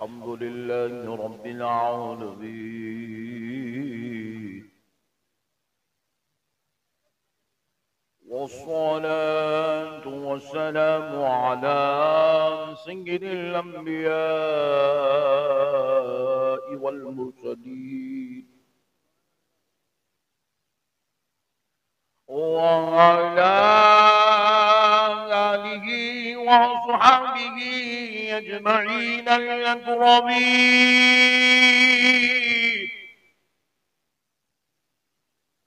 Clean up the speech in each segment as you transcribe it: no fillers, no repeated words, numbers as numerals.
الحمد لله رب العالمين، والصلاة والسلام على سيد الأنبياء والمرسلين وعلى آله وصحبه أجمعين الأكرمين.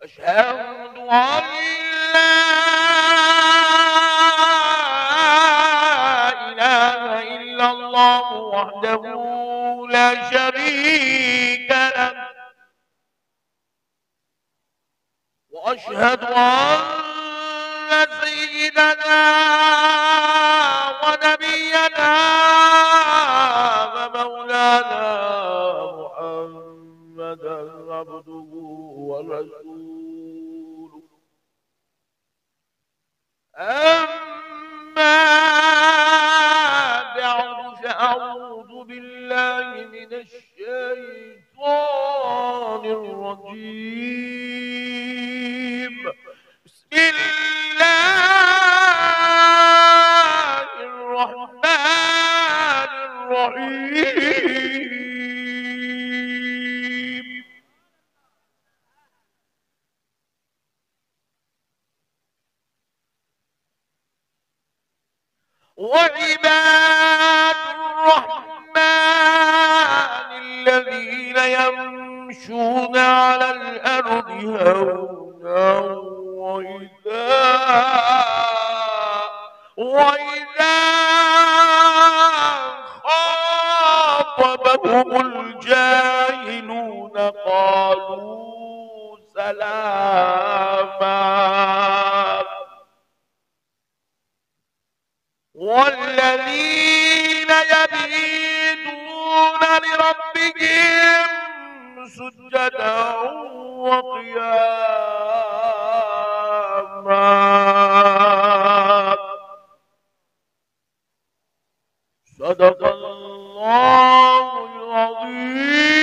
أشهد أن لا إله إلا الله وحده لا شريك له، وأشهد أن سيدنا ونبينا ومولانا محمدا عبده ورسوله. أما بعد فأعوذ بالله من الشيطان الرجيم. بسم الله الرحمن الرحيم. وعباد الرحمن الذين يمشون على الأرض هونا وإذا خاطبهم الجاهلون قالوا سلاما. والذين يبيتون لربهم سجدا وقياما. صدق الله العظيم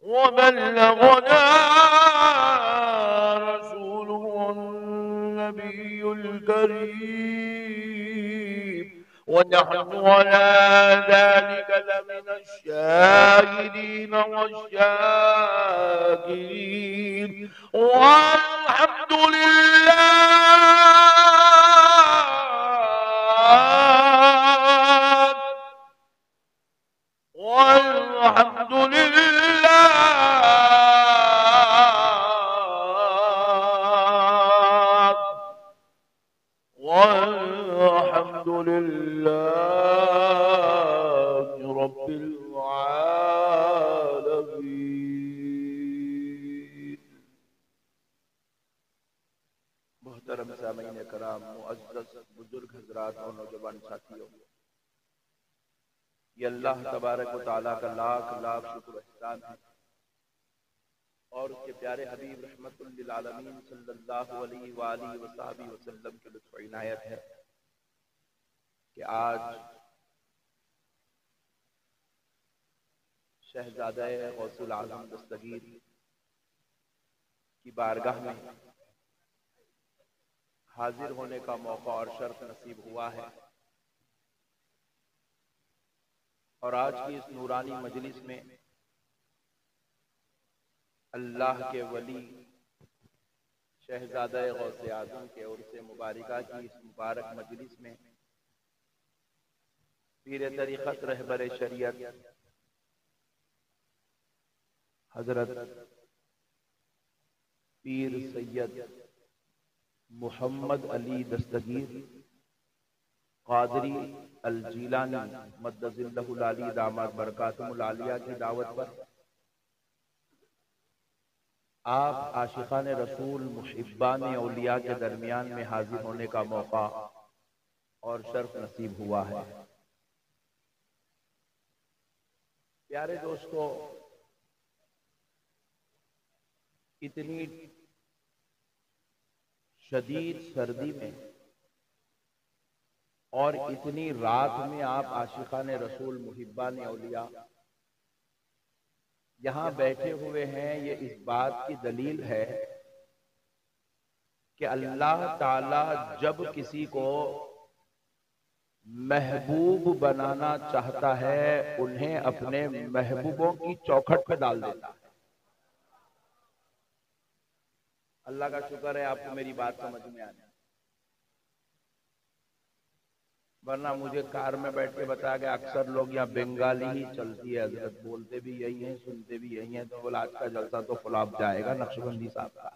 وبلغنا رسوله النبي الكريم، ونحن على ذلك لمن الشاهدين والشاكرين، والحمد لله والحمد لله والحمد لله رب العالمين. محترم سامعین کرام، معزز بزرگ حضرات اور نوجوان ساتھیوں، یہ اللہ تبارک و تعالیٰ کا لاکھ لاکھ شکر و احسان ہے، اور اس کے پیارے حبیب رحمت للعالمین صلی اللہ علیہ وآلہ وصحبہ وسلم کی لطف و عنایت ہے کہ آج شہزادہ غوث العظم دستگیر کی بارگاہ میں حاضر ہونے کا موقع اور شرف نصیب ہوا ہے، اور آج کی اس نورانی مجلس میں اللہ کے ولی شہزادہ غوث اعظم کے عرس مبارکہ کی اس مبارک مجلس میں پیر طریقت رہبر شریعت حضرت پیر سید محمد علی دستگیر قادری الجیلانی مدد اللہ العلی دامت برکاتم العالیہ کی دعوت پر آپ عاشقان رسول محبان اولیاء کے درمیان میں حاضر ہونے کا موقع اور شرف نصیب ہوا ہے۔ پیارے دوستو، اتنی شدید سردی میں اور اتنی رات میں آپ عاشقان رسول محبان اولیاء یہاں بیٹھے ہوئے ہیں، یہ اس بات کی دلیل ہے کہ اللہ تعالی جب کسی کو محبوب بنانا چاہتا ہے انہیں اپنے محبوبوں کی چوکھٹ پہ ڈال دیتا ہے۔ اللہ کا شکر ہے آپ کو میری بات سمجھ میں آنے، ورنہ مجھے کار میں بیٹھ کے بتایا گیا اکثر لوگ یہاں بنگالی ہی چلتی ہے حضرت، بولتے بھی یہی ہیں سنتے بھی یہی ہیں، تو بولا آج کا جلسہ تو فلاپ جائے گا نقشبندی صاحب کا۔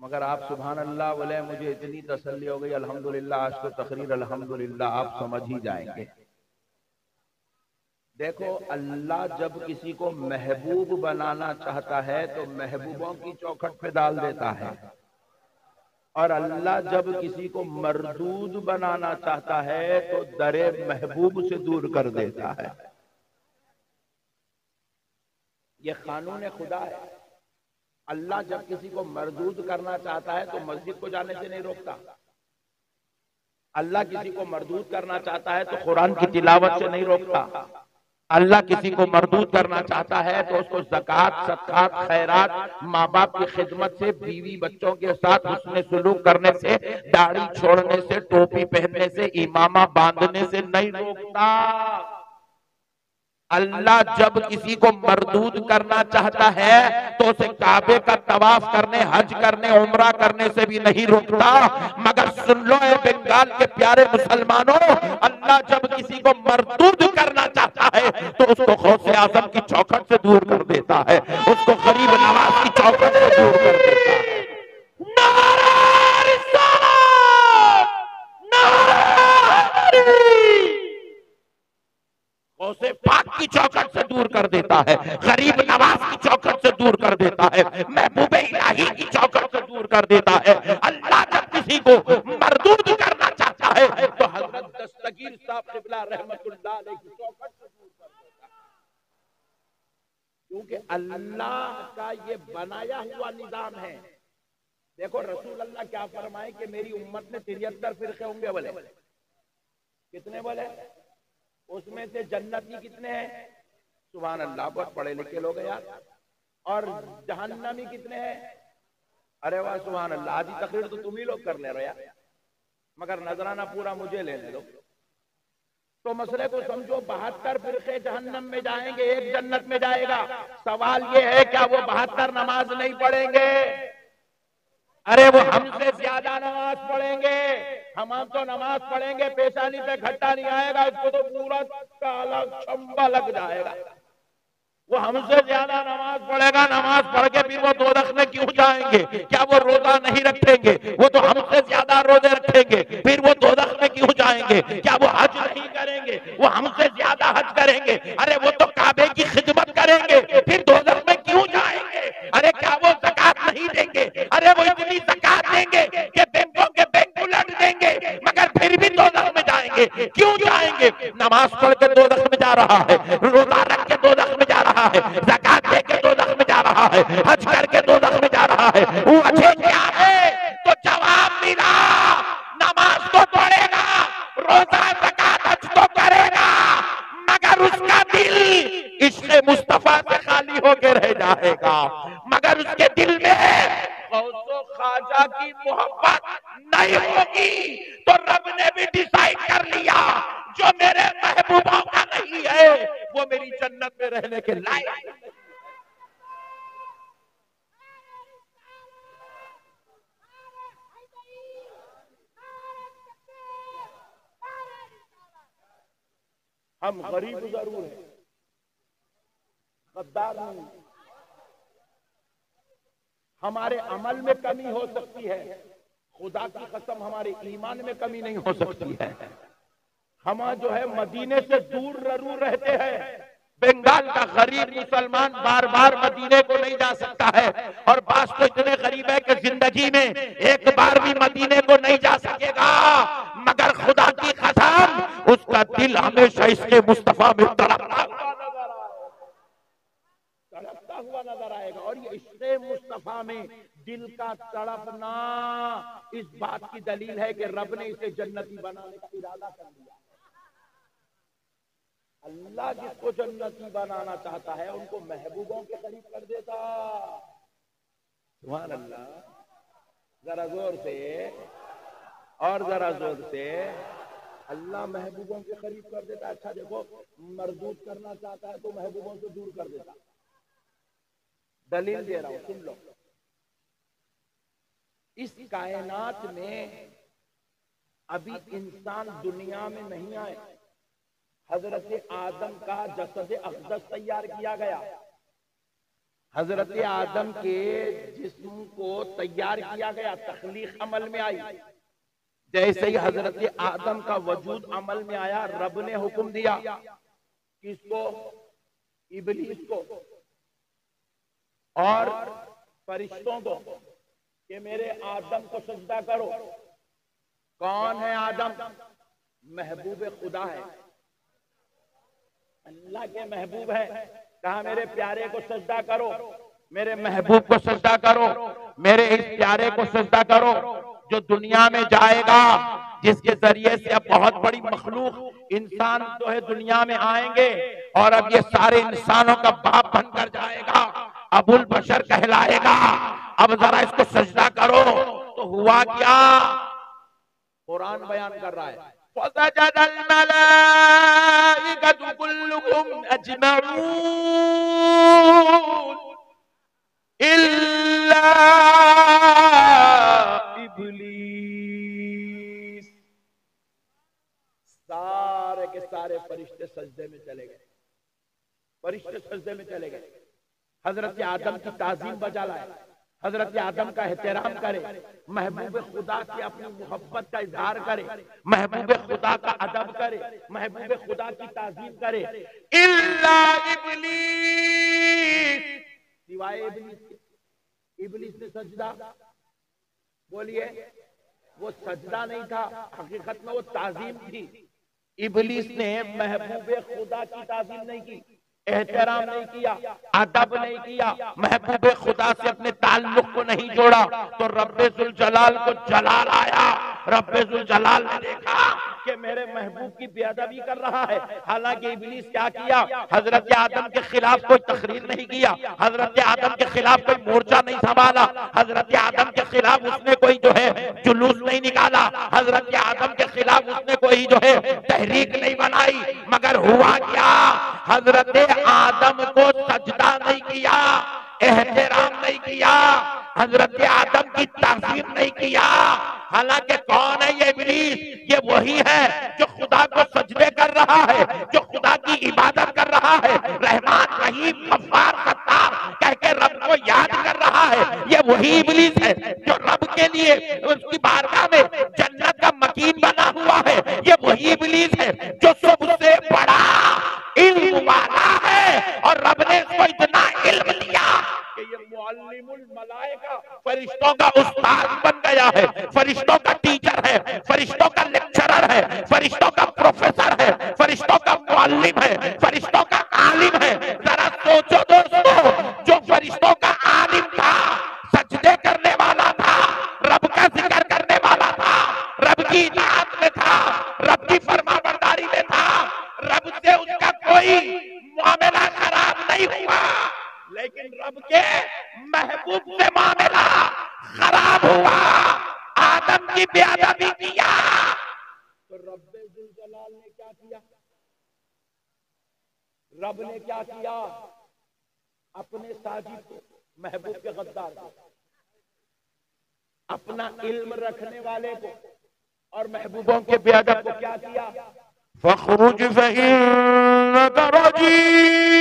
مگر آپ سبحان اللہ بولے، مجھے اتنی تسلی ہو گئی الحمدللہ، آج تو تقریر الحمدللہ آپ سمجھ ہی جائیں گے۔ دیکھو اللہ جب کسی کو محبوب بنانا چاہتا ہے تو محبوبوں کی چوکھٹ پہ ڈال دیتا ہے، اور اللہ جب کسی کو مردود بنانا چاہتا ہے تو در محبوب سے دور کر دیتا ہے۔ یہ قانون خدا ہے۔ اللہ جب کسی کو مردود کرنا چاہتا ہے تو مسجد کو جانے سے نہیں روکتا، اللہ کسی کو مردود کرنا چاہتا ہے تو قرآن کی تلاوت سے نہیں روکتا، اللہ کسی کو مردود کرنا چاہتا ہے تو اس کو زکوٰۃ، صدقات، خیرات، ماں باپ کی خدمت سے، بیوی بچوں کے ساتھ حسن سلوک کرنے سے، داڑھی چھوڑنے سے، ٹوپی پہننے سے، امامہ باندھنے سے نہیں روکتا۔ اللہ جب کسی کو مردود کرنا چاہتا ہے تو اسے کعبے کا طواف کرنے، حج کرنے، عمرہ کرنے سے بھی نہیں روکتا۔ مگر سن لو اے بنگال کے پیارے مسلمانوں، اللہ جب کسی کو مردود کرنا چاہتا ہے تو اس کو غوث اعظم کی چوکھٹ سے دور کر دیتا ہے، اس کو غریب نواز کی چوکھٹ سے دور کر دیتا ہے۔ نعرہ رسالت، نعرہ حیدری، اسے پاک کی چوکھٹ سے دور کر دیتا ہے، غریب نواز کی چوکھٹ سے دور کر دیتا ہے، محبوب الہی کی چوکھٹ سے دور کر دیتا ہے۔ اللہ جب کسی کو مردود کرنا چاہتا ہے تو حضرت دستگیر صاحب قبلہ رحمت اللہ علیہ کی چوکھٹ سے دور کر دیتا ہے، کیونکہ اللہ کا یہ بنایا ہوا نظام ہے۔ دیکھو رسول اللہ کیا فرمائے کہ میری امت میں 73 فرقے ہوں گے، بولے کتنے؟ بولے اس میں سے جنتی کتنے ہیں؟ سبحان اللہ، بہت پڑھے لکھے لوگ ہیں یار۔ اور جہنمی کتنے ہیں؟ ارے واہ سبحان اللہ، آدھی تقریر تو تم ہی لوگ کر لے رہے یار، مگر نذرانہ پورا مجھے لینے دو۔ تو مسئلے کو سمجھو، 72 فرقے جہنم میں جائیں گے، ایک جنت میں جائے گا۔ سوال یہ ہے کیا وہ 72 نماز نہیں پڑھیں گے؟ ارے وہ ہم سے زیادہ نماز پڑھیں گے، ہم تو نماز پڑھیں گے، پیشانی پہ گھٹا نہیں آئے گا، اس کو تو پورا کالا چھمبا لگ جائے گا۔ وہ ہم سے زیادہ نماز پڑھے گا، نماز پڑھ کے پھر وہ دوزخ میں کیوں جائیں گے؟ کیا وہ روزہ نہیں رکھیں گے؟ وہ تو ہم سے زیادہ روزے رکھیں گے، پھر وہ دوزخ میں کیوں جائیں گے؟ کیا وہ حج نہیں کریں گے؟ وہ ہم سے زیادہ حج کریں گے، ارے وہ تو کعبے کی خدمت کریں گے، پھر دوزخ میں کیوں جائیں گے؟ ارے کیا وہ زکوٰۃ نہیں دیں گے؟ ارے وہ اتنی زکوٰۃ دیں گے کہ بینکوں کے بینک الٹ دیں گے، مگر پھر بھی دوزخ میں جائیں گے۔ کیوں جائیں گے؟ نماز پڑھ کے دوزخ میں جا رہا ہے، روزہ رکھ کے دوزخ میں جا رہا ہے، زکوٰۃ دے کے دوزخ میں جا رہا ہے، حج کر کے دوزخ میں جا رہا ہے۔ وجہ کیا ہے؟ تو جواب ملا، نماز تو پڑھے گا، روزہ زکوٰۃ حج تو کرے گا، مگر اس کا دل عشق مصطفیٰ سے خالی ہو کے رہ جائے گا، مگر اس کے دل میں غوث و خواجہ کی محبت نہیں ہوگی۔ تو رب نے بھی ڈیسائیڈ کر لیا جو میرے محبوبوں کا نہیں ہے وہ میری جنت میں رہنے کے لائق نہیں۔ ہم غریب ضرور ہیں، غدار نہیں، ہمارے عمل میں کمی ہو سکتی ہے، خدا کی قسم ہمارے ایمان میں کمی نہیں ہو سکتی ہے۔ ہم جو ہے مدینے سے دور ضرور رہتے ہیں، بنگال کا غریب مسلمان بار بار مدینے کو نہیں جا سکتا ہے، اور بعض تو اتنے غریب ہے کہ زندگی میں ایک بار بھی مدینے کو نہیں جا سکے گا، مگر خدا کی قسم اس کا دل ہمیشہ اس کے مصطفیٰ میں تڑپتا ہوا نظر آئے گا، اور یہ عشق مصطفیٰ میں دل کا تڑپنا اس بات کی دلیل ہے کہ رب نے اسے جنتی بنانے کا ارادہ کر لیا۔ اللہ جس کو جنتی بنانا چاہتا ہے ان کو محبوبوں کے قریب کر دیتا۔ سبحان اللہ، ذرا زور سے اور ذرا زور سے، اللہ محبوبوں کے قریب کر دیتا۔ اچھا دیکھو، مردود کرنا چاہتا ہے تو محبوبوں سے دور کر دیتا۔ دلیل دے رہا ہوں، سن لو۔ اس کائنات میں ابھی انسان دنیا میں نہیں آئے، حضرت آدم کا جسد اقدس تیار کیا گیا۔ حضرت آدم کے جسم کو تیار کیا گیا، تخلیق عمل میں آئی۔ جیسے ہی حضرت آدم کا وجود عمل میں آیا، رب نے حکم دیا کس کو؟ ابلیس کو اور فرشتوں کو کہ میرے آدم کو سجدہ کرو۔ کون ہے آدم؟ محبوب خدا ہے، اللہ کے محبوب ہے۔ کہا میرے پیارے کو سجدہ کرو، میرے محبوب کو سجدہ کرو، میرے اس پیارے کو سجدہ کرو جو دنیا میں جائے گا، جس کے ذریعے سے اب بہت بڑی مخلوق انسان جو ہے دنیا میں آئیں گے، اور اب یہ سارے انسانوں کا باپ بن کر جائے گا، ابو البشر کہلائے گا۔ اب ذرا اس کو سجدہ کرو۔ تو ہوا کیا؟ قرآن بیان کر رہا ہے، فَسَجَدَ الْمَلَائِكَةُ كُلُّهُمْ أَجْمَعُونَ إِلَّا إِبْلِيسَ۔ سارے کے سارے فرشتے سجدے میں چلے گئے، فرشتے سجدے میں چلے گئے۔ حضرت آدم کی تعظیم بجا لائے، حضرت آدم کا احترام کرے، محبوب خدا کی اپنی محبت کا اظہار کرے، محبوب خدا کا ادب کرے، محبوب خدا کی تعظیم کرے۔ الا ابلیس، سوائے ابلیس کے۔ ابلیس نے سجدہ، بولیے، وہ سجدہ نہیں تھا، حقیقت میں وہ تعظیم تھی۔ ابلیس نے محبوب خدا کی تعظیم نہیں کی، احترام نہیں کیا، ادب نہیں کیا، محبوب خدا سے اپنے تعلق کو نہیں جوڑا، تو رب ذوالجلال کو جلال آیا۔ رب ذوالجلال نے دیکھا کہ میرے محبوب کی بے ادبی کر رہا ہے۔ حالانکہ ابلیس کیا کیا؟ حضرت آدم کے خلاف کوئی تقریر نہیں کیا، حضرت آدم کے خلاف کوئی مورچہ نہیں سنبھالا، حضرت آدم کے خلاف اس نے کوئی جو ہے جلوس نہیں نکالا، حضرت آدم کے خلاف اس نے کوئی جو ہے تحریک نہیں بنائی۔ مگر ہوا کیا؟ حضرت آدم کو سجدہ نہیں کیا، احترام نہیں کیا، حضرت آدم کی تعظیم نہیں کیا۔ حالانکہ کون ہے یہ ابلیس؟ یہ وہی ہے جو خدا کو سجدے کر رہا ہے، جو خدا کی عبادت کر رہا ہے، رحمان رحیم غفار ستار کہہ کے رب کو یاد کر رہا ہے۔ یہ وہی ابلیس ہے جو رب کے لیے اس کی بارگاہ میں جنت کا مکین بنا ہوا ہے۔ یہ وہی ابلیس ہے جو سب سے بڑا علم والا ہے، اور رب نے اس کو اتنا علم دیا کہ یہ معلم الملائکہ، فرشتوں کا استاد بن گیا ہے، فرشتوں کا ٹیچر ہے، فرشتوں کا لیکچرر ہے، فرشتوں کا پروفیسر ہے، فرشتوں کا معلم ہے، فرشتوں کا عالم ہے۔ ذرا سوچو دوستو، جو فرشتوں کا عالم تھا، سجدے کرنے والا تھا، رب کا ذکر کرنے والا تھا، رب کی اطاعت میں تھا، رب کی فرمانبرداری میں تھا، رب سے اس کا کوئی معاملہ خراب نہیں ہوا، لیکن رب کے محبوب سے معاملہ خراب ہوا، آدم کی بے ادبی کیا، تو رب ذوالجلال نے کیا کیا؟ رب نے کیا کیا؟ اپنے ساجد کو، محبوب کے غدار کو، اپنا علم رکھنے والے کو اور محبوبوں کے بے ادب کو کیا کیا؟ فَخْرُجْ فَإِنَّكَ رَجِيمٌ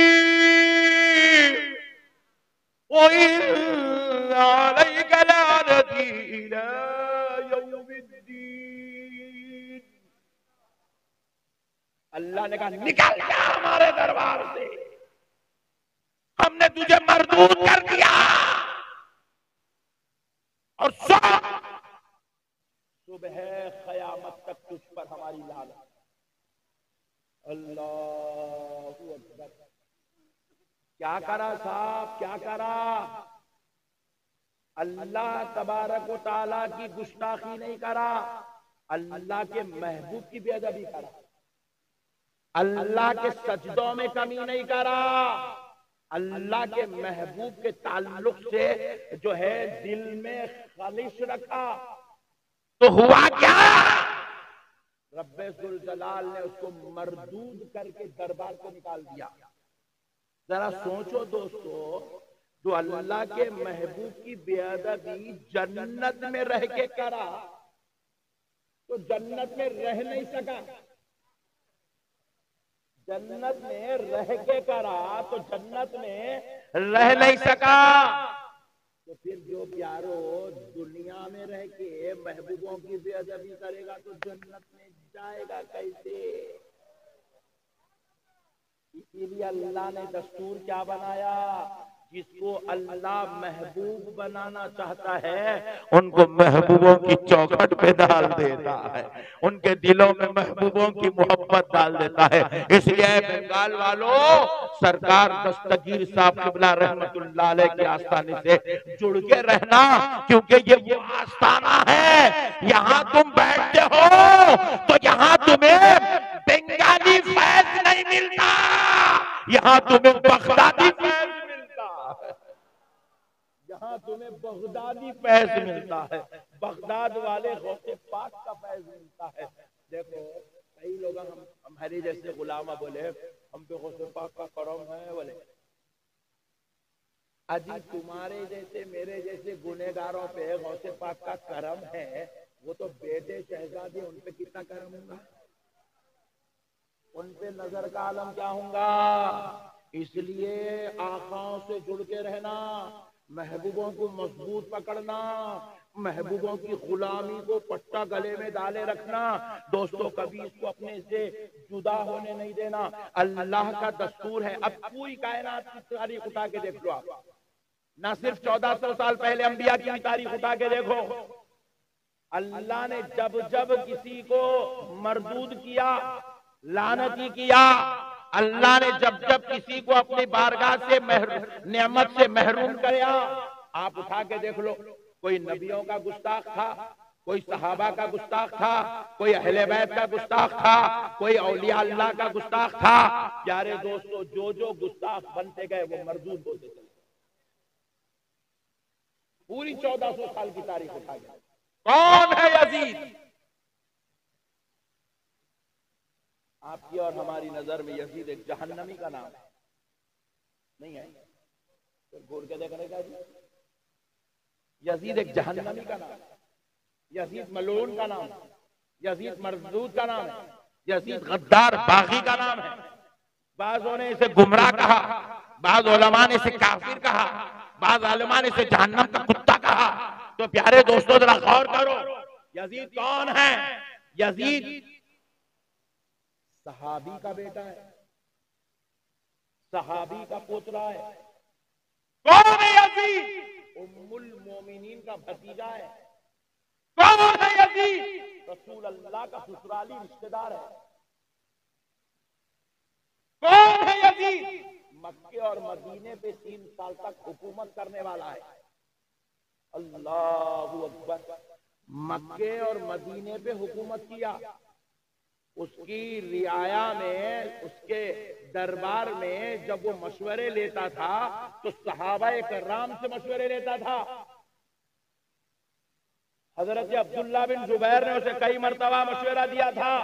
وَإِنَّ عَلَيْكَ لَعْنَتِي إِلَى يَوْمِ الدِّينِ۔ اللہ نے کہا نکل جا ہمارے دربار سے، ہم نے تجھے مردود کر دیا، اور صبح قیامت تک تجھ پر ہماری لعنت۔ اللہ اکبر! کیا کرا صاحب، کیا کرا؟ اللہ تبارک و تعالیٰ کی گستاخی نہیں کرا، اللہ کے محبوب کی بے ادبی کرا، اللہ کے سجدوں میں کمی نہیں کرا، اللہ کے محبوب کے تعلق سے جو ہے دل میں خلش رکھا، تو ہوا کیا؟ رب ذوالجلال نے اس کو مردود کر کے دربار سے نکال دیا۔ ذرا سوچو دوستو، جو اللہ کے محبوب کی بے ادبی جنت میں رہ کے کرا تو جنت میں رہ نہیں سکا، جنت میں رہ کے کرا تو جنت میں رہ نہیں سکا، تو پھر جو پیارو دنیا میں رہ کے محبوبوں کی بے ادبی کرے گا تو جنت میں جائے گا کیسے؟ اسی لیے اللہ نے دستور کیا بنایا؟ جس کو اللہ محبوب بنانا چاہتا ہے ان کو محبوبوں کی چوکھٹ پہ ڈال دیتا ہے، ان کے دلوں میں محبوبوں کی محبت ڈال دیتا ہے۔ اس لیے بنگال والوں، سرکار دستگیر صاحب قبلہ رحمت اللہ علیہ کے آستانے سے جڑ کے رہنا، کیونکہ یہ وہ آستانہ ہے یہاں تم بیٹھتے ہو تو یہاں تمہیں بنگالی فیض نہیں ملتا، یہاں تمہیں بغدادی فیض ملتا ہے، یہاں تمہیں بغدادی فیض ملتا ہے، بغداد والے غوث پاک کا فیض ملتا ہے۔ دیکھو کئی لوگ ہمارے جیسے غلامہ بولے ہم پہ غوث پاک کا کرم ہے، بولے اجی تمہارے جیسے میرے جیسے گنہگاروں پہ غوث پاک کا کرم ہے، وہ تو بیٹے شہزادے ان پہ کتنا کرم ہوگا، ان پہ نظر کا عالم کیا ہوگا۔ اس لیے آقاؤں سے جڑ کے رہنا، محبوبوں کو مضبوط پکڑنا، محبوبوں کی غلامی کو پٹا گلے میں ڈالے رکھنا، دوستو کبھی اس کو اپنے سے جدا ہونے نہیں دینا۔ اللہ کا دستور ہے، اب پوری کائنات کی تاریخ اٹھا کے دیکھ لو آپ، نہ صرف 1400 سال پہلے انبیاء کی تاریخ اٹھا کے دیکھو، اللہ نے جب جب کسی کو مردود کیا، لعنتی کیا، اللہ نے جب جب کسی کو اپنی بارگاہ سے نعمت سے محروم کیا، آپ اٹھا کے دیکھ لو، کوئی نبیوں کا گستاخ تھا، کوئی صحابہ کا گستاخ تھا، کوئی اہل بیت کا گستاخ تھا، کوئی اولیاء اللہ کا گستاخ تھا۔ پیارے دوستو جو گستاخ بنتے گئے وہ مردود ہوتے چلے، پوری 1400 سال کی تاریخ اٹھا گیا۔ کون ہے یزید؟ آپ کی اور ہماری نظر میں یزید ایک جہنمی کا نام ہے، نہیں ہے؟ پھر گھور کے دیکھنے کا جی، یزید ایک جہنمی کا نام ہے، یزید ملعون کا نام ہے، یزید مردود کا نام ہے، یزید غدار باغی کا نام ہے۔ بعضوں نے اسے گمراہ کہا، بعض علماء نے اسے کافر کہا، بعض علماء نے اسے جہنم کا کتا کہا۔ تو پیارے دوستو ذرا غور کرو، یزید کون ہے؟ یزید صحابی کا بیٹا ہے، صحابی کا پوترا ہے۔ کون ہے یزید؟ ام المومنین کا بھتیجا ہے۔ کون ہے یزید؟ رسول اللہ کا سسرالی رشتہ دار ہے۔ کون ہے یزید؟ مکے اور مدینے پہ 3 سال تک حکومت کرنے والا ہے۔ اللہ اکبر، مکے اور مدینے پہ حکومت کیا، اس کی رعایا میں، اس کے دربار میں جب وہ مشورے لیتا تھا تو صحابہ کرام سے مشورے لیتا تھا۔ حضرت عبداللہ بن زبیر نے اسے کئی مرتبہ مشورہ دیا تھا۔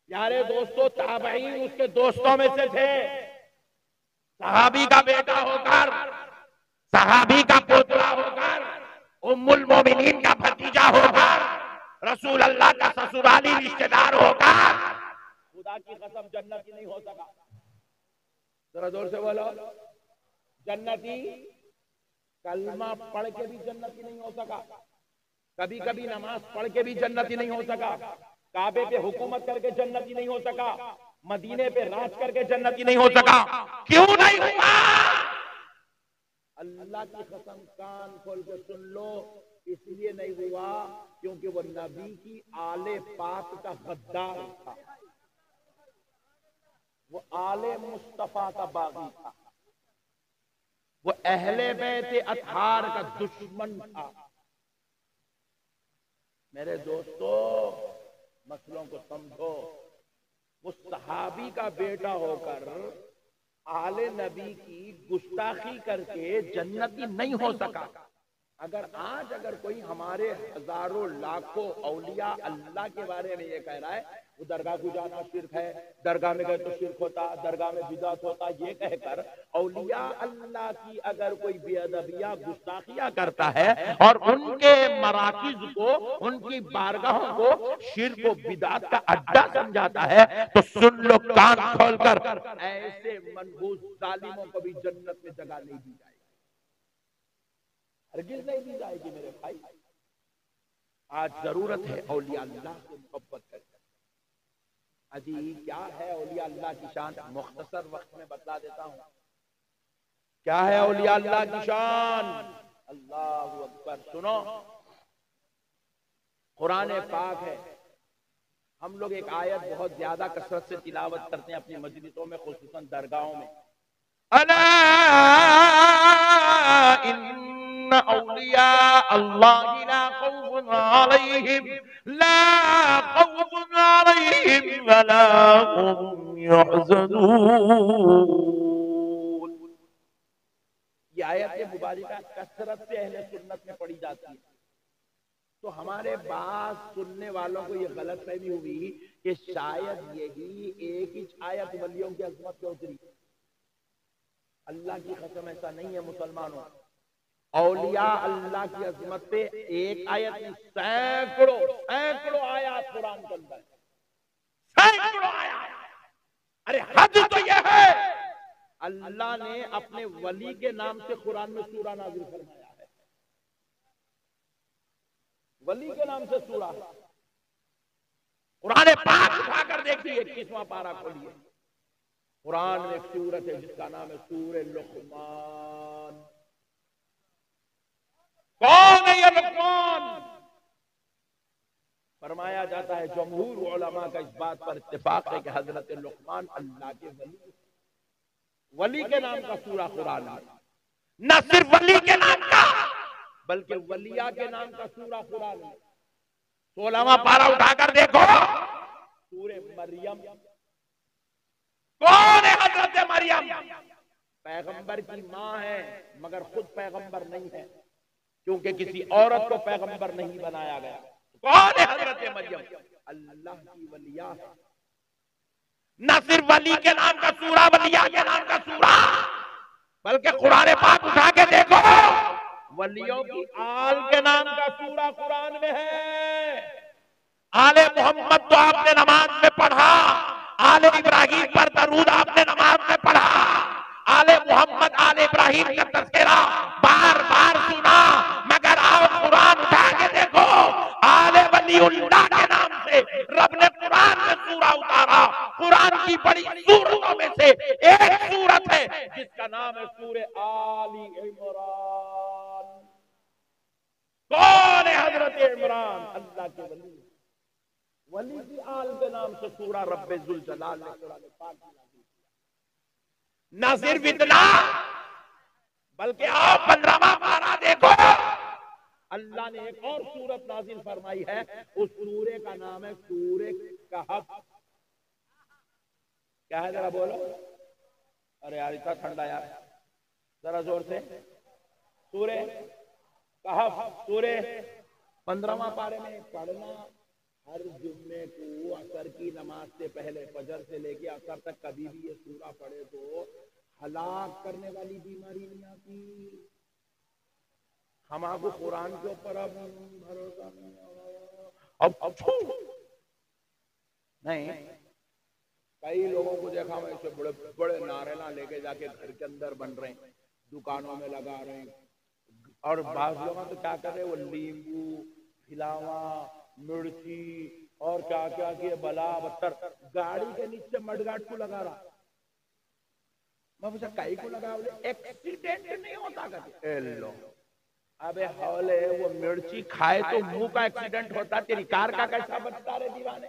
یارے دوستو تابعین اس کے دوستوں میں سے تھے، صحابی کا بیٹا ہو کر، صحابی کا پوترا ہو کر، ام المومنین کا بھتیجا ہو کر، رسول اللہ کا سسرالی رشتہ دار ہو کر، خدا کی قسم جنتی نہیں ہو سکا۔ ذرا زور سے بولو، جنتی کلمہ پڑھ کے بھی جنتی نہیں ہو سکا، کبھی کبھی نماز پڑھ کے بھی جنتی نہیں ہو سکا، کعبے پہ حکومت کر کے جنتی نہیں ہو سکا، مدینے پہ راج کر کے جنتی نہیں ہو سکا۔ کیوں نہیں ہوا؟ اللہ کی قسم کان کھول کے سن لو، اس لیے نہیں ہوا کیونکہ وہ نبی کی آل پاک کا غدار تھا، وہ آل مصطفیٰ کا باغی تھا۔ وہ اہل بیت اطہار کا دشمن تھا۔ میرے دوستو مسئلوں کو سمجھو، وہ صحابی کا بیٹا ہو کر آل نبی کی گستاخی کر کے جنتی نہیں ہو سکا۔ اگر کوئی ہمارے ہزاروں لاکھوں اولیاء اللہ کے بارے میں یہ کہہ رہا ہے وہ درگاہ کو جانا شرک ہے، درگاہ میں گئے تو شرک ہوتا، درگاہ میں بدعت ہوتا، یہ کہہ کر اولیاء اللہ کی اگر کوئی بے ادبیاں گستاخیاں کرتا ہے اور ان کے مراکز کو، ان کی بارگاہوں کو شرک و بدعت کا اڈا سمجھاتا ہے تو سن لو کان کھول کر، ایسے منحوس ظالموں کو بھی جنت میں جگہ نہیں دی جائے گی، ہرگز نہیں دی جائے گی میرے بھائی۔ آج ضرورت ہے اولیاء اللہ سے محبت کریں۔ اجی کیا ہے اولیاء اللہ کی شان؟ مختصر وقت میں بتلا دیتا ہوں کیا ہے اولیاء اللہ کی شان۔ اللہ اکبر، سنو، قرآن پاک ہے، ہم لوگ ایک آیت بہت زیادہ کثرت سے تلاوت کرتے ہیں اپنی مجلسوں میں، خصوصاً درگاہوں میں۔ الا ان اولیاء اللہ لا خوف علیہم ولا هم يحزنون۔ یہ آیت مبارکہ کثرت سے اہل سنت میں پڑھی جاتی ہے، تو ہمارے بعض سننے والوں کو یہ غلط فہمی ہوئی کہ شاید یہی ایک ہی آیت ولیوں کی عظمت پہ اتری۔ اللہ کی قسم ایسا نہیں ہے مسلمانوں، اولیاء اللہ کی عظمت پہ ایک آیت نہیں، سینکڑوں آیات قرآن کے اندر، سینکڑوں آیات۔ ارے حد تو یہ ہے اللہ نے اپنے ولی کے نام سے قرآن میں سورہ نازل فرمایا ہے، ولی کے نام سے سورہ۔ قرآن پاک اٹھا کر دیکھیے 21واں پارہ کھولیے، قرآن میں ایک سورت ہے جس کا نام ہے سورہ لقمان۔ کون ہے یہ لقمان؟ فرمایا جاتا ہے جمہور علماء کا اس بات پر اتفاق ہے کہ حضرت لقمان اللہ کے ولی کے نام کا سورہ قرآن ہے، نہ صرف ولی کے نام کا بلکہ ولیہ کے نام کا سورہ قرآن ہے۔ 16واں پارہ اٹھا کر دیکھو، سورہ مریم۔ کون ہے حضرت مریم؟ پیغمبر کی ماں ہے مگر خود پیغمبر نہیں ہے، کیونکہ کسی عورت کو پیغمبر نہیں بنایا گیا۔ کون ہے حضرت مریم؟ اللہ کی ولیہ ہے، نہ صرف ولی کے نام کا سورہ، ولیہ کے نام کا سورہ، بلکہ قرآن پاک اٹھا کے دیکھو ولیوں کی آل کے نام کا سورہ قرآن میں ہے۔ آل محمد تو آپ نے نماز میں پڑھا، آل ابراہیم پر درود آپ نے نماز میں پڑھا، آل محمد آل ابراہیم کا تذکرہ بار بار سنا، مگر آؤ قرآن اٹھا کے دیکھو آل ولی اللہ کے نام سے رب نے قرآن میں سورہ اتارا۔ قرآن کی بڑی سورتوں میں سے ایک سورت ہے جس کا نام ہے سورہ آل عمران۔ کون ہے حضرت عمران؟ اللہ کے ولی، ولی کی آل کے نام سے سورہ رب ذوالجلال نے قرآن پاک میں نازل کیا۔ نہ صرف اتنا بلکہ آپ 15واں پارہ دیکھو، اللہ نے ایک اور سورت نازل فرمائی ہے، اس سورے کا نام ہے سورہ کہف۔ کیا ہے ذرا بولو؟ ارے یار اتنا ٹھنڈا یار، ذرا زور سے۔ سورہ کہف، سورہ 15واں پارے میں پڑھنا ہر جمعے کو عصر کی نماز سے پہلے، فجر سے لے کے عصر تک کبھی بھی یہ سورہ پڑھے تو ہلاک کرنے والی بیماری نہیں آتی۔ ہم آپ کو قرآن کے اوپر اب بھروسہ نہیں۔ کئی لوگوں کو دیکھا میں اسے بڑے بڑے نعرے لے کے جا کے گھر کے اندر بن رہے ہیں، دکانوں میں لگا رہے ہیں، اور بعض لوگوں تو کیا کر رہے ہیں، وہ لیمبو، پھلاواں، مرچی اور کیا کیا کہ بلا بتر گاڑی کے نیچے مڈگاٹ کو لگا رہا۔ میں پوچھا کئی کو لگا بولے ایکسیڈنٹ نہیں ہوتا کہتے لو ابے حولے وہ مرچی کھائے تو منہ کا ایکسیڈنٹ ہوتا، تیری کار کا کیسا بچتا رہے دیوانے؟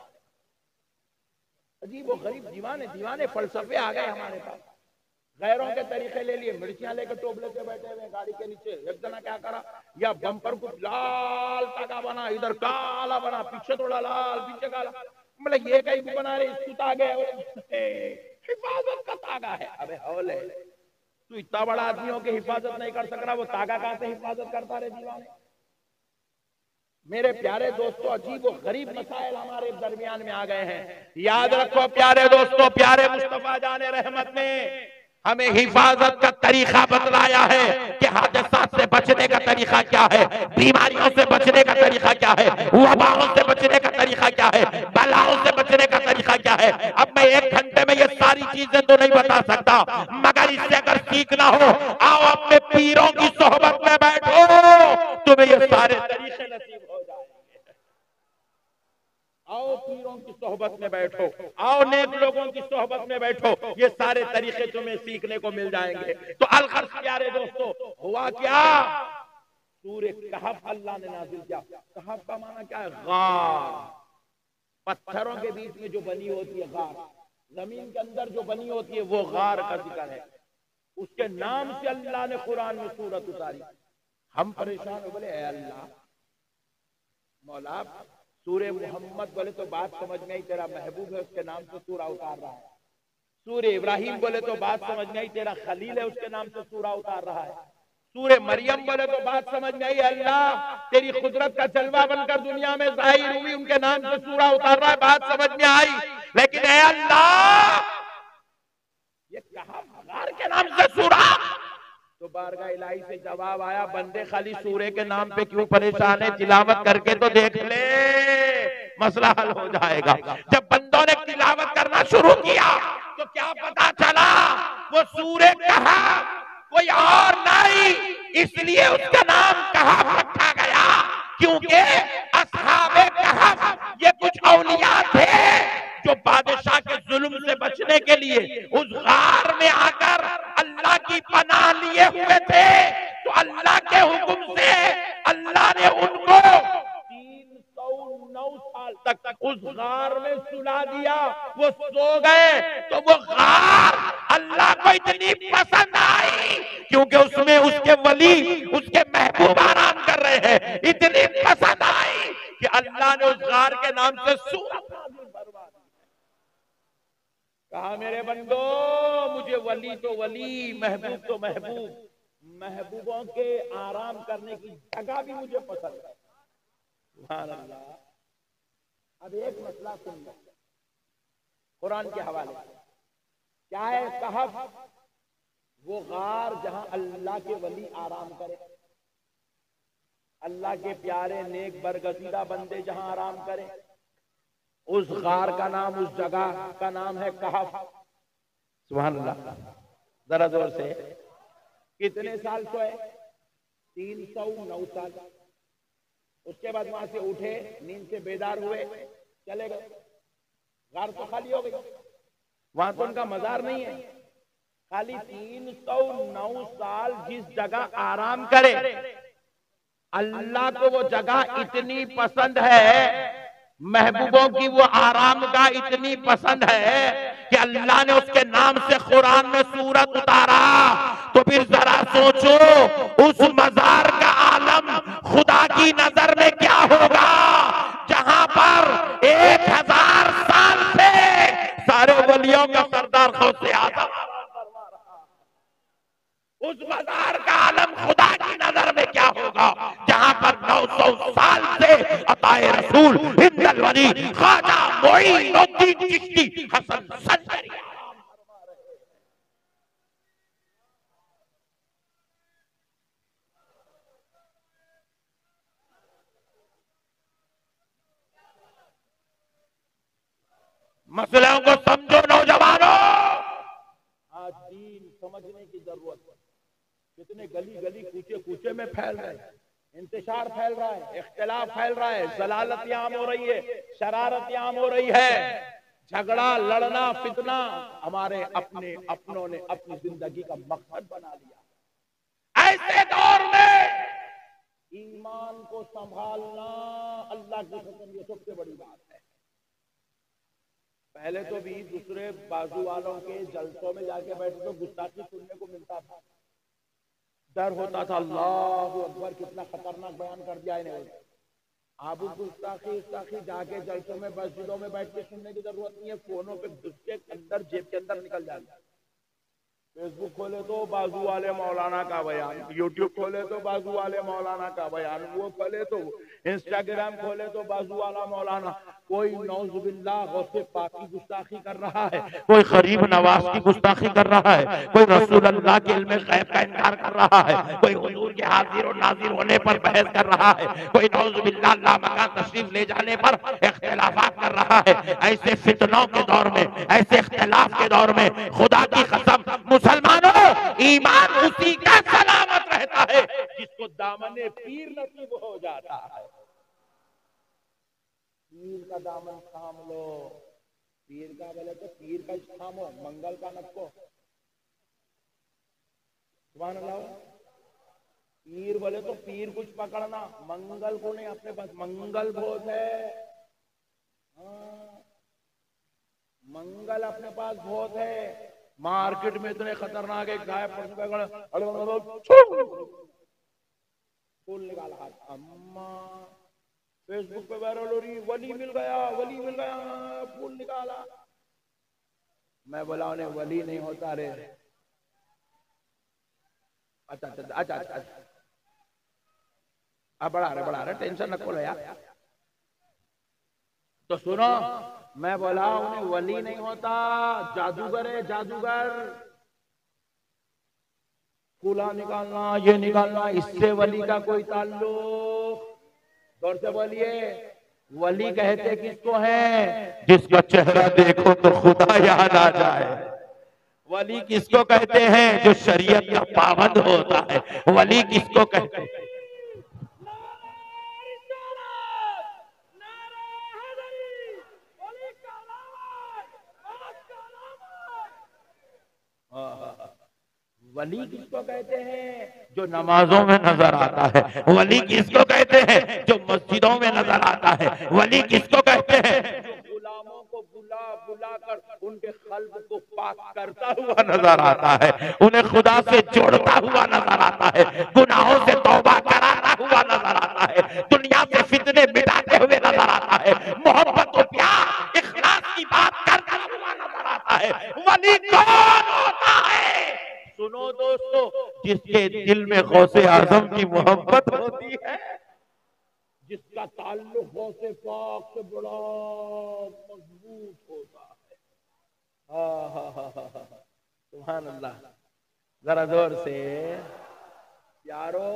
عجیب و غریب دیوانے فلسفے آ گئے ہمارے پاس۔ غیروں کے طریقے لے لیے، مرچیاں لے کے ٹوبلے پہ بیٹھے ہوئے گاڑی کے نیچے، ایک جنا کیا کرا، یا بمپر کو لال تاگا بنا، ادھر کالا بنا، پیچھے تھوڑا لال پیچھے کالا، مطلب یہ کہیں بھی بنا رہے، اس کو تاگے حفاظت کا تاگا ہے. ابے حول ہے، تو اتنا بڑا آدمیوں کی حفاظت نہیں کر سک رہا، وہ تاگا کہاں سے حفاظت کرتا رہے دیوانے. میرے پیارے دوستو، عجیب و غریب مسائل ہمارے درمیان میں آ گئے ہیں. یاد رکھو پیارے دوستو، پیارے مصطفیٰ جان رحمت نے ہمیں حفاظت کا طریقہ بتلایا ہے کہ حادثات سے بچنے کا طریقہ کیا ہے، بیماریوں سے بچنے کا طریقہ کیا ہے، وباؤں سے بچنے کا طریقہ کیا ہے، بلاؤں سے بچنے کا طریقہ کیا ہے. اب میں 1 گھنٹے میں یہ ساری چیزیں تو نہیں بتا سکتا، مگر اس سے اگر سیکھنا ہو، آؤ اپنے پیروں کی صحبت میں بیٹھو، تمہیں یہ سارے طریقے نصیب ہو جائیں گے. آؤ پیروں کی صحبت میں بیٹھو، آؤ نیک لوگوں کی صحبت میں بیٹھو، یہ سارے طریقے تمہیں سیکھنے کو مل جائیں گے. تو الغرض پیارے دوستو، ہوا کیا؟ سورہ کہف اللہ نے نازل کیا. کہف کا معنی کیا ہے؟ غار. پتھروں کے بیچ میں جو بنی ہوتی ہے غار، زمین کے اندر جو بنی ہوتی ہے وہ غار کا ذکر ہے. اس کے نام سے اللہ نے قرآن میں سورت اتاری. ہم پریشان ہو، بولے اے اللہ مولا، سورہ محمد بولے تو بات سمجھ میں آئی، تیرا محبوب ہے اس کے نام سے سورہ اتار رہا ہے. سورہ ابراہیم بولے تو بات سمجھ میں آئی، تیرا خلیل ہے اس کے نام سے سورہ اتار رہا ہے. سورہ مریم بولے تو بات سمجھ میں آئی، اللہ تیری قدرت کا جلوہ بن کر دنیا میں ظاہر ہوئی، ان کے نام سے سورہ اتار رہا ہے، بات سمجھ میں آئی. لیکن اے اللہ، یہ کہاں غار کے نام سے سورہ؟ تو بارگاہ الہی سے جواب آیا، بندے خالی سورے کے نام پہ کیوں پریشان ہے، تلاوت کر کے تو دیکھ لے، مسئلہ حل ہو جائے گا. جب بندوں نے تلاوت کرنا شروع کیا تو کیا پتا چلا، وہ سورہ کہف کوئی اور نہیں، اس لیے اس کا نام کہف رکھا گیا کیونکہ اصحاب کہف یہ کچھ اولیاء تھے جو بادشاہ کے ظلم سے بچنے کے لیے اس غار میں آ کر اللہ کی پناہ لیے ہوئے تھے. تو اللہ کے حکم سے اللہ نے ان کو 309 سال تک اس غار میں سلا دیا. وہ سو گئے تو وہ غار اللہ کو اتنی پسند آئی کیونکہ اس میں اس کے ولی، اس کے محبوب آرام کر رہے ہیں، اتنی پسند آئی کہ اللہ نے اس غار کے نام سے سورت نازل فرما دی. کہا میرے بندو، مجھے ولی تو ولی، محبوب تو محبوب، محبوبوں کے آرام کرنے کی جگہ بھی مجھے پسند ہے. سبحان اللہ. اب ایک مسئلہ سن لو قرآن کے حوالے سے. کیا ہے کہف؟ وہ غار جہاں اللہ کے ولی آرام کرے، اللہ کے پیارے نیک برگزیدہ بندے جہاں آرام کرے، اس غار کا نام، اس جگہ کا نام ہے کہف. سبحان اللہ. ذرا زور سے. کتنے سال سوئے؟ 309 سال. اس کے بعد وہاں سے اٹھے، نیند سے بیدار ہوئے، چلے گئے. غار تو خالی ہو گئی، وہاں تو ان کا مزار نہیں ہے. خالی 309 سال جس جگہ آرام کرے، اللہ کو وہ جگہ اتنی پسند ہے، محبوبوں کی وہ آرام گاہ اتنی پسند ہے کہ اللہ نے اس کے نام سے قرآن میں سورت اتارا. تو پھر ذرا سوچو اس مزار کا عالم خدا کی نظر میں کیا ہوگا، جہاں پر 1000 سال سے سارے ولیوں کا سردار غوث اعظم اس مزار کا عالم خدا کی نظر میں کیا ہوگا، جہاں پر 900 سال سے عطائے رسول ہند الولی خواجہ معین الدین چشتی حسن سنجری مسئلوں کو سمجھو نوجوانوں. آج دین سمجھنے کی ضرورت ہے. کتنے گلی گلی کوچے کوچے میں پھیل رہے ہیں، انتشار پھیل رہا ہے، اختلاف پھیل رہا ہے، ضلالت عام ہو رہی ہے، شرارت عام ہو رہی ہے، جھگڑا لڑنا فتنہ ہمارے اپنوں نے اپنی زندگی کا مقصد بنا لیا. ایسے دور میں ایمان کو سنبھالنا اللہ کی قسم یہ سب سے بڑی بات ہے. پہلے تو بھی دوسرے بازو والوں کے جلسوں میں جا کے بیٹھے تو گستاخی سننے کو ملتا تھا، ڈر ہوتا تھا، اللہ اکبر کتنا خطرناک بیان کر دیا انہیں۔ اب گستاخی جا کے جلسوں میں مسجدوں میں بیٹھ کے سننے کی ضرورت نہیں ہے، فونوں پہ گھس کے اندر جیب کے اندر نکل جاتا ہے۔ فیس بک کھولے تو بازو والے مولانا کا بیان، یوٹیوب کھولے تو بازو والے مولانا کا بیان، وہ کھولے تو انسٹاگرام کھولے تو بازو والا مولانا، کوئی نعوذ باللہ غوث پاک کی گستاخی کر رہا ہے، کوئی غریب نواز کی گستاخی کر رہا ہے، کوئی رسول اللہ کے علم غیب کا انکار کر رہا ہے، کوئی حضور کے حاضر و ناظر ہونے پر بحث کر رہا ہے، کوئی نعوذ باللہ لامکان تشریف لے جانے پر اختلافات کر رہا ہے۔ ایسے فتنوں کے دور میں، ایسے اختلاف کے دور میں خدا کی قسم مسلمانوں، ایمان اسی کا سلامت رہتا ہے جس کو دامن پیر نصیب ہو جاتا ہے۔ پیر کا دامن تھام لو، پیر کا بولے تو پیر کا تھامو، منگل کا نکو، سبحان اللہ۔ پیر بولے تو پیر کچھ پکڑنا، منگل کو نہیں، اپنے پاس منگل بہت ہے، منگل اپنے پاس بہت ہے۔ مارکیٹ میں اتنے خطرناک ایک گائے پھول نکالا، اما فیس بک پہ وائرل ہو رہی، ولی مل گیا، ولی مل گیا، پھول نکالا۔ میں بولا انہیں ولی نہیں ہوتا رے، اچھا اچھا اچھا اچھا اب بڑھا رہے ٹینشن نہ کھولو یار۔ تو سنو، میں بولا انہیں ولی نہیں ہوتا، جادوگر ہے، جادوگر۔ کولا نکالنا، یہ نکالنا، اس سے ولی کا کوئی تعلق؟ دور سے بولیے، ولی کہتے کس کو ہیں؟ جس کا چہرہ دیکھو تو خدا یاد آ جائے۔ ولی کس کو کہتے ہیں؟ جو شریعت کا پابند ہوتا ہے۔ ولی کس کو کہتے ہیں؟ ولی کس کو کہتے ہیں؟ جو نمازوں میں نظر آتا ہے۔ ولی کس کو کہتے ہیں؟ جو مسجدوں میں نظر آتا ہے۔ ولی کس کو کہتے ہیں؟ جو غلاموں کو بلا بلا کر ان کے قلب کو پاک کرتا ہوا نظر آتا ہے، انہیں خدا سے جوڑتا ہوا نظر آتا ہے، گناہوں سے توبہ کراتا ہوا نظر آتا ہے، دنیا سے فتنے مٹاتے ہوئے نظر آتا ہے، محبت و پیار اخلاص کی بات کرتا ہوا نظر آتا ہے۔ ولی کون ہوتا ہے؟ سنو دوستو، جس کے دل میں غوث اعظم کی محبت ہوتی ہے، جس کا تعلق غوث پاک سے بڑا مضبوط ہوتا ہے۔ سبحان اللہ، ذرا زور سے یارو،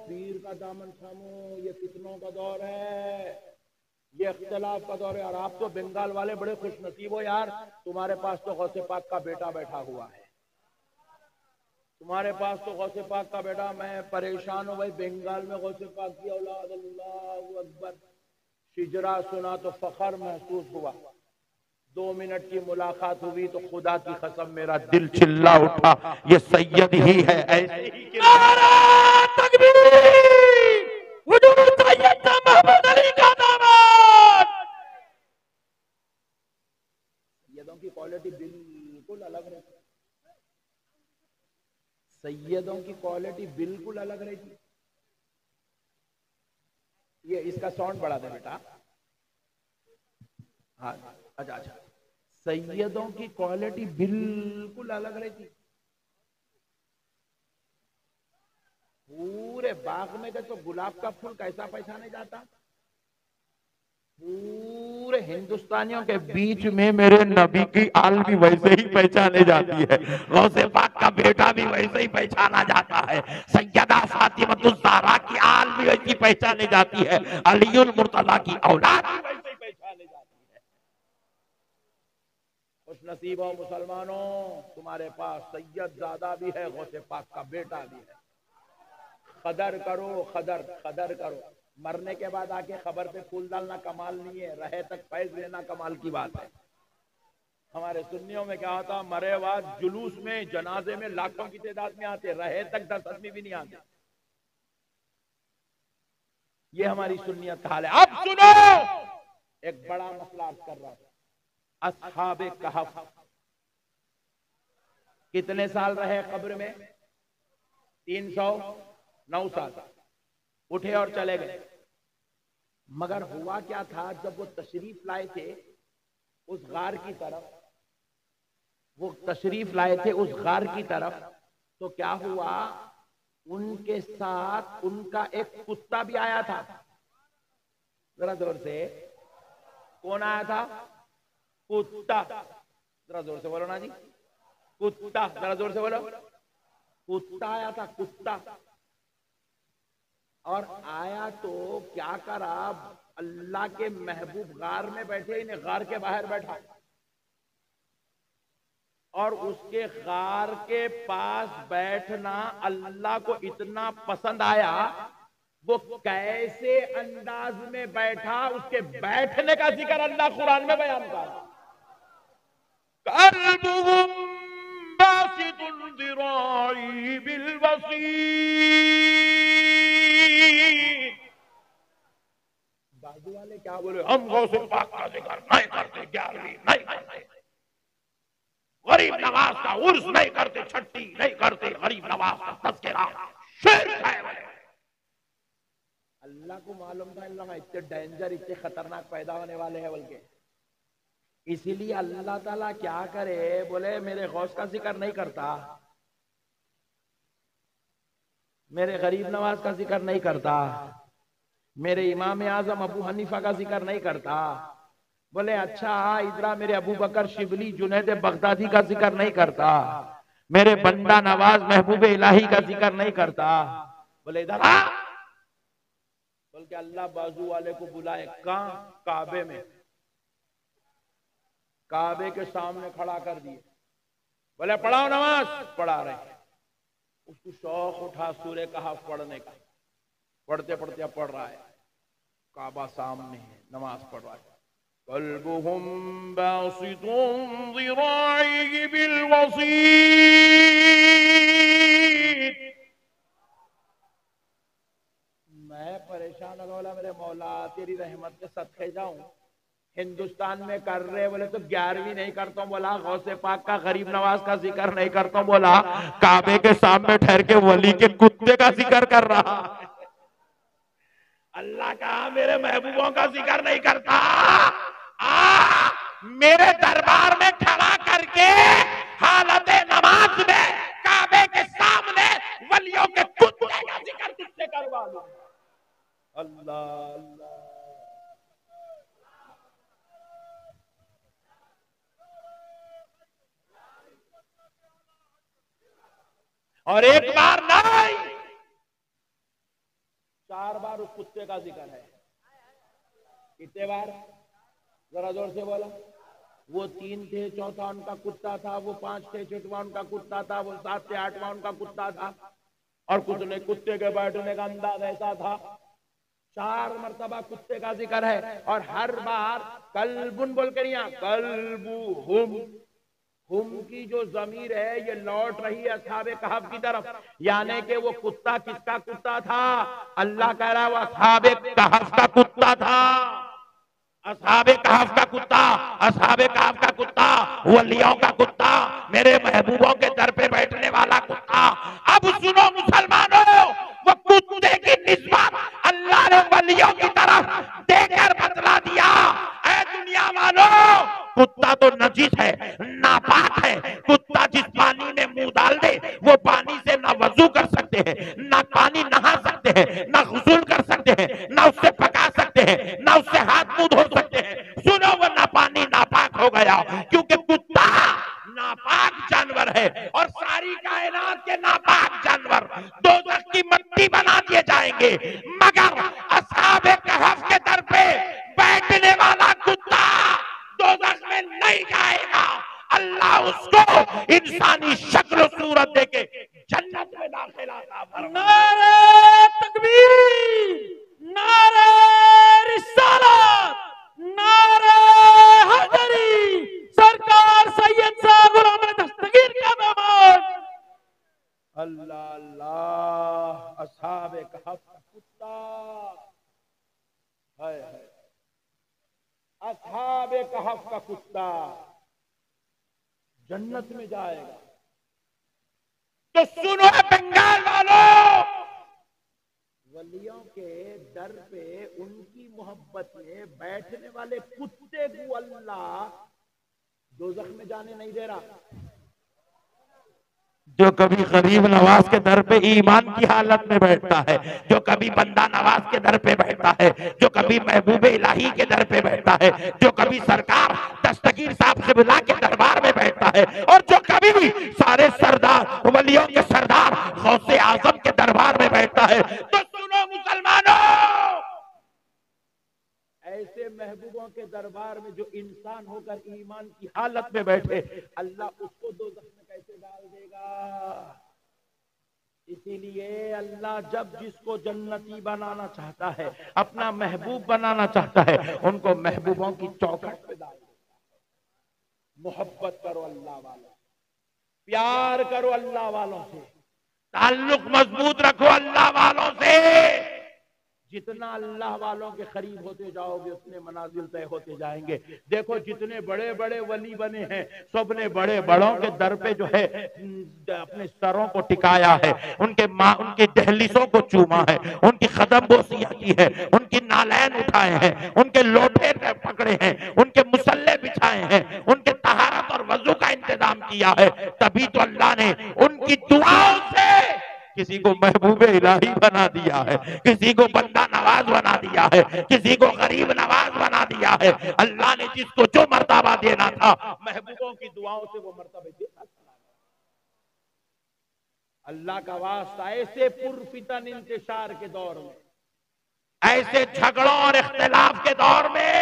پیر کا دامن تھامو، یہ فتنوں کا دور ہے، یہ اختلاف کا دور ہے۔ اور آپ تو بنگال والے بڑے خوش نصیب ہو یار، تمہارے پاس تو غوث پاک کا بیٹا بیٹھا ہوا ہے، تمہارے پاس تو غوث پاک کا بیٹا۔ میں پریشان ہوں بھائی، بنگال میں غوث پاک کی اولاد، اللہ اکبر، شجرا سنا تو فخر محسوس ہوا، 2 منٹ کی ملاقات ہوئی تو خدا کی قسم میرا دل چلا اٹھا، یہ سید ہی ہے، ایسے ہی نعرہ تکبیر، حضور سیدنا محمد علی کا دامن۔ سیدوں کی کوالٹی بالکل الگ رہتی، سیدوں کی کوالٹی بالکل الگ رہتی۔ یہ اس کا ساؤنڈ بڑھا دے بیٹا، ہاں اچھا اچھا، سیدوں کی کوالٹی بالکل الگ رہتی۔ پورے باغ میں تو گلاب کا پھول کیسا پہچانے جاتا؟ پورے ہندوستانیوں کے بیچ میں میرے نبی کی آل بھی ویسے ہی پہچانے جاتی ہے، غوث پاک کا بیٹا بھی ویسے ہی پہچانا جاتا ہے، سیدہ فاطمہ الزہرا کی آل بھی ویسے ہی پہچانے جاتی ہے، علی المرتضیٰ کی اولاد بھی ویسے ہی پہچانے جاتی ہے۔ خوش نصیب ہو مسلمانوں، تمہارے پاس سید زادہ بھی ہے، غوث پاک کا بیٹا بھی ہے۔ قدر کرو، قدر کرو، مرنے کے بعد آ کے خبر پہ پھول ڈالنا کمال نہیں ہے، رہے تک فیض لینا کمال کی بات ہے۔ ہمارے سنیوں میں کیا ہوتا، مرے بعد جلوس میں، جنازے میں لاکھوں کی تعداد میں آتے، رہے تک 10 آدمی بھی نہیں آتے۔ یہ ہماری سنیت کا حال ہے۔ اب سنو، ایک بڑا مسئلہ عرض کر رہا تھا، اصحاب کہف کتنے سال رہے قبر میں؟ 309 سال. اٹھے اور چلے گئے. مگر ہوا کیا تھا، جب وہ تشریف لائے تھے اس غار کی طرف، وہ تشریف لائے تھے اس غار کی طرف، تو کیا ہوا، ان کے ساتھ ان کا ایک کتا بھی آیا تھا. ذرا زور سے، کون آیا تھا؟ کتا. ذرا زور سے بولو نا جی، کتا. ذرا زور سے بولو، کتا آیا تھا، کتا. اور آیا تو کیا کرا، اللہ کے محبوب غار میں بیٹھے، انہیں غار کے باہر بیٹھا، اور اس کے غار کے پاس بیٹھنا اللہ کو اتنا پسند آیا، وہ کیسے انداز میں بیٹھا، اس کے بیٹھنے کا ذکر اللہ قرآن میں بیان کرا. قلبهم باسط ذراعی بالوسیط. بازو والے کیا بولے، ہم غوث پاک کا ذکر نہیں کرتے، 11ویں نہیں کرتے، غریب نواز کا عرس نہیں کرتے، چھٹی نہیں کرتے، غریب نواز کا تذکرہ شرک ہے. اللہ کو معلوم تھا اللہ اتنے ڈینجر، اتنے خطرناک پیدا ہونے والے ہیں بلکہ. اسی لیے اللہ تعالیٰ کیا کرے، بولے میرے غوث کا ذکر نہیں کرتا، میرے غریب نواز کا ذکر نہیں کرتا، میرے امام اعظم ابو حنیفہ کا ذکر نہیں کرتا. بولے اچھا ادھر میرے ابو بکر شبلی جنید بغدادی کا ذکر نہیں کرتا، میرے بندہ نواز محبوب الہی کا ذکر نہیں کرتا. بولے ادھر آ، بلکہ اللہ بازو والے کو بلائے کہاں؟ کعبے میں. کعبے کے سامنے کھڑا کر دیے. بولے پڑھاؤ نماز. پڑھا رہے ہیں. اس کو شوق اٹھا سورہ کہف پڑھنے کا. پڑھتے پڑھتے اب پڑھ رہا ہے، کعبہ سامنے ہے، نماز پڑھ رہا ہے. قلبهم باسط ذراعيه بالوسيط. میں پریشان ہو گیا، میرے مولا تیری رحمت کے صدقے جاؤں. ہندوستان میں کر رہے بولے تو 11ویں نہیں کرتا ہوں، بولا غوث پاک کا غریب نواز کا ذکر نہیں کرتا ہوں، بولا کعبے کے سامنے ٹھہر کے ولی کے کتے کا ذکر کر رہا. اللہ کہا میرے محبوبوں کا ذکر نہیں کرتا، میرے دربار میں کھڑا کر کے حالت نماز میں کعبے کے سامنے ولیوں کے کتے کا ذکر تجھ سے کروا لوں. اللہ اللہ. اور ایک بار نہیں، 4 بار اس کتے کا ذکر ہے. کتنے بار؟ ذرا زور سے بولا. وہ 3 تھے، چوتھا ان کا کتا تھا، وہ 5 تھے، چھٹواں ان کا کتا تھا، وہ 7 تھے، 8واں ان کا کتا تھا، اور کتے کے بیٹھنے کا انداز ایسا تھا. 4 مرتبہ کتے کا ذکر ہے، اور ہر بار قلبن بول کے نہیں، قلبہم، ہم کی جو ضمیر ہے یہ لوٹ رہی ہے اصحاب کہف کی طرف، یعنی کہ وہ کتا کس کا کتا تھا؟ اللہ کہہ رہا ہے وہ اصحاب کہف کا کتا تھا. اصحاب کہف کا کتا، اصحاب کہف کا کتا، ولیوں کا کتا، میرے محبوبوں کے در پہ بیٹھنے والا کتا. اب سنو مسلمانوں، وہ کتے کی نسبت اللہ نے ولیوں کی طرف دے کر بتلا دیا. اے دنیا والوں، کتا تو نجس ہے، ناپاک ہے. کتا جس پانی میں منہ ڈال دے وہ پانی سے نہ وضو کر سکتے ہیں، نہ پانی نہا سکتے ہیں، نہ غسل کر سکتے ہیں، نہ اس سے پکا سکتے ہیں، نہ اس سے ہاتھ منہ دھو سکتے ہیں. سنو وہ نہ پانی ناپاک ہو گیا، کیونکہ کتا ناپاک جانور ہے، اور ساری کائنات کے ناپاک جانور دوزخ کی مٹی بنا دیے جائیں گے، مگر اصحاب کہف کے در پہ بیٹھنے والا کتا دوزخ میں نہیں جائے گا. اللہ اس کو انسانی شکل و صورت دے کے جنت میں داخل عطا فرمائے. نعرہ تکبیر، نعرہ رسالت، نعرہ حیدری، سرکار سید شاہ غلام احمد دستگیر کا داماد. اللہ اللہ. اصحاب کہف کا کتا. ہائے ہائے. اصحاب کہف کا کتا جنت میں جائے گا. تو سنو بنگال والوں، ولیوں کے در پہ ان کی محبت میں بیٹھنے والے کتے کو اللہ دوزخ میں جانے نہیں دے رہا. جو کبھی غریب نواز کے در پہ ایمان کی حالت میں بیٹھتا ہے، جو کبھی بندہ نواز کے در پہ بیٹھتا ہے، جو کبھی محبوب الہی کے در پہ بیٹھتا ہے، جو کبھی سرکار دستگیر صاحب قبلہ کے دربار میں بیٹھتا ہے، اور جو کبھی بھی سارے سردار ولیوں کے سردار غوث اعظم کے دربار میں بیٹھتا ہے، تو سنو مسلمانوں، ایسے محبوبوں کے دربار میں جو انسان ہو کر ایمان کی حالت میں بیٹھے، اللہ اس کو دوزخ میں کیسے ڈال دے گا؟ اسی لیے اللہ جب جس کو جنتی بنانا چاہتا ہے، اپنا محبوب بنانا چاہتا ہے، ان کو محبوبوں کی چوکھٹ پہ ڈال دیتا ہے. محبت کرو اللہ والوں، پیار کرو اللہ والوں سے، تعلق مضبوط رکھو اللہ والوں سے. جتنا اللہ والوں کے قریب ہوتے جاؤ گے اتنے منازل طے ہوتے جائیں گے. دیکھو جتنے بڑے بڑے ولی بنے ہیں، سب نے بڑے بڑوں کے در پہ جو ہے اپنے سروں کو ٹکایا ہے، ان کے دہلیزوں کو چوما ہے، ان کی قدم بوسیاں کی ہے، ان کی نالین اٹھائے ہیں، ان کے لوٹے پکڑے ہیں، ان کے مسلح بچھائے ہیں، ان کے طہارت اور وضو کا انتظام کیا ہے. تبھی تو اللہ نے ان کی دعاؤں سے کسی کو محبوب الہی بنا دیا ہے، کسی کو بندہ نواز بنا دیا ہے، کسی کو غریب نواز بنا دیا ہے. اللہ نے جس کو جو مرتبہ دینا تھا محبوبوں کی دعاؤں سے وہ مرتبہ دیتا چلا گیا. اللہ کا واسطہ ایسے پرفتن انتشار کے دور میں، ایسے جھگڑوں اور اختلاف کے دور میں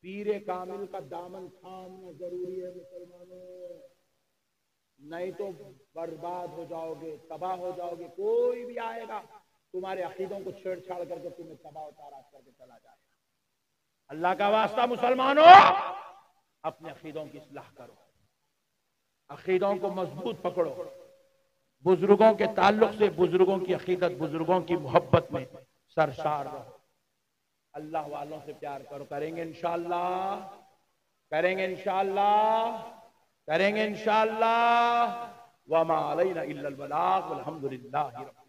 پیر کامل کا دامن تھامنا ضروری ہے مسلمانوں، نہیں تو برباد ہو جاؤ گے، تباہ ہو جاؤ گے. کوئی بھی آئے گا تمہارے عقیدوں کو چھیڑ چھاڑ کر کے تمہیں تباہ و تارات کر کے چلا جائے گا. اللہ کا واسطہ مسلمانوں اپنے عقیدوں کی اصلاح کرو، عقیدوں کو مضبوط پکڑو، بزرگوں کے تعلق سے بزرگوں کی عقیدت، بزرگوں کی محبت میں سرشار رہو. اللہ والوں سے پیار کرو. کریں گے انشاءاللہ، کریں گے انشاءاللہ، کریں گے انشاءاللہ. وما علینا الا البلاغ والحمد للہ رب